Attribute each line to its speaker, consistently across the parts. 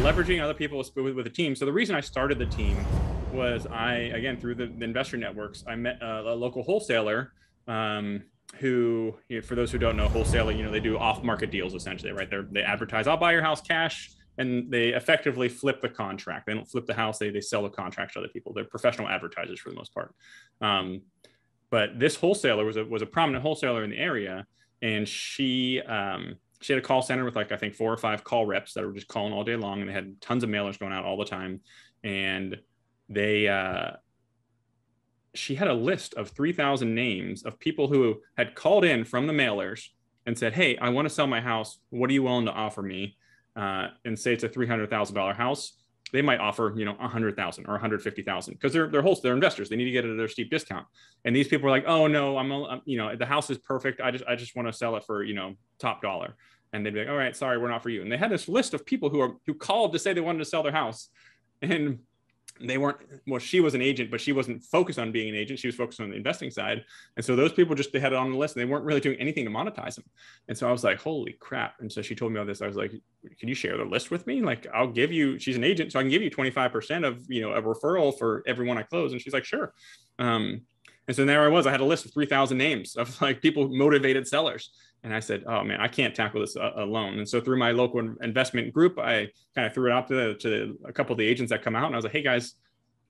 Speaker 1: leveraging other people with a team. So the reason I started the team was again, through the investor networks, I met a local wholesaler who, for those who don't know, wholesaler, they do off-market deals essentially, right? They advertise, I'll buy your house cash, and they effectively flip the contract. They don't flip the house, they sell the contract to other people. They're professional advertisers for the most part. But this wholesaler was a prominent wholesaler in the area, and she had a call center with I think 4 or 5 call reps that were just calling all day long, and they had tons of mailers going out all the time. And she had a list of 3,000 names of people who had called in from the mailers and said, hey, I want to sell my house. What are you willing to offer me? And say it's a $300,000 house. They might offer, $100,000 or $150,000 because they're investors. They need to get it at a steep discount. And these people were like, oh no, I'm the house is perfect. I just want to sell it for, top dollar. And they'd be like, all right, sorry, we're not for you. And they had this list of people who called to say they wanted to sell their house. And they weren't, well, she was an agent, but she wasn't focused on being an agent. She was focused on the investing side. And so those people they had it on the list and they weren't really doing anything to monetize them. And so I was like, holy crap. And so she told me all this. I was like, can you share the list with me? I'll give you, she's an agent, so I can give you 25% of, a referral for everyone I close. And she's like, sure. And so there I was, I had a list of 3,000 names of people, motivated sellers. And I said, oh man, I can't tackle this alone. And so through my local investment group, I kind of threw it out to a couple of the agents that come out. And I was like, hey guys,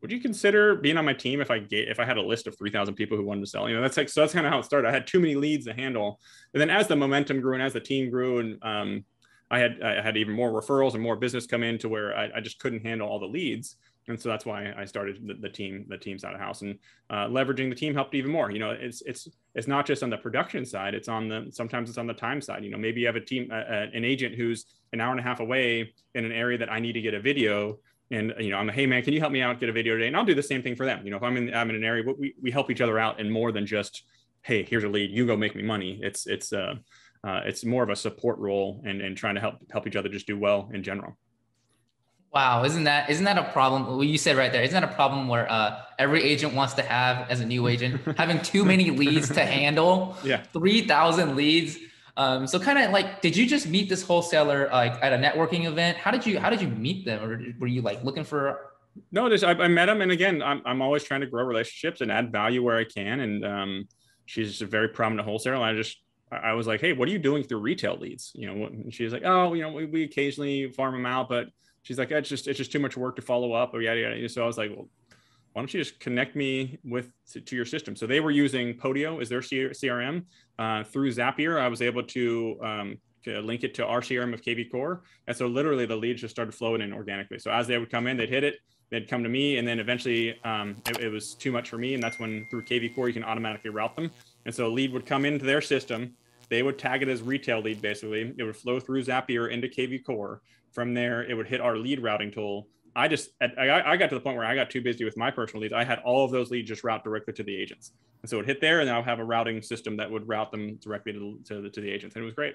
Speaker 1: would you consider being on my team if I had a list of 3,000 people who wanted to sell? So that's kind of how it started. I had too many leads to handle. And then as the momentum grew and as the team grew, and I had even more referrals and more business come in to where I just couldn't handle all the leads. And so that's why I started the team side of the house, and leveraging the team helped even more. It's not just on the production side. Sometimes it's on the time side. Maybe you have a team, an agent who's an hour and a half away in an area that I need to get a video. And, I'm like, hey man, can you help me out, get a video today? And I'll do the same thing for them. If I'm in an area, we help each other out, and more than just, hey, here's a lead, you go make me money. It's more of a support role and trying to help each other just do well in general.
Speaker 2: Wow. Isn't that a problem? Well, you said right there, isn't that a problem where every agent wants to have as a new agent, having too many leads to handle? Yeah. 3,000 leads. So kind of did you just meet this wholesaler at a networking event? How did you meet them? Or were you looking for?
Speaker 1: No, I met them. And again, I'm always trying to grow relationships and add value where I can. And she's a very prominent wholesaler. And I was like, hey, what are you doing through retail leads? And she was like, oh, we occasionally farm them out, but she's like, it's just too much work to follow up or yada, yada. So I was like, well, why don't you just connect me to your system? So they were using Podio as their CRM. Through Zapier, I was able to link it to our CRM of KV Core. And so literally the leads just started flowing in organically. So as they would come in, they'd hit it, they'd come to me. And then eventually it was too much for me. And that's when through KV Core, you can automatically route them. And so a lead would come into their system. They would tag it as retail lead, basically. It would flow through Zapier into KV Core. From there, it would hit our lead routing tool. I got to the point where I got too busy with my personal leads. I had all of those leads just route directly to the agents. And so it hit there, and I'll have a routing system that would route them directly to the agents. And it was great.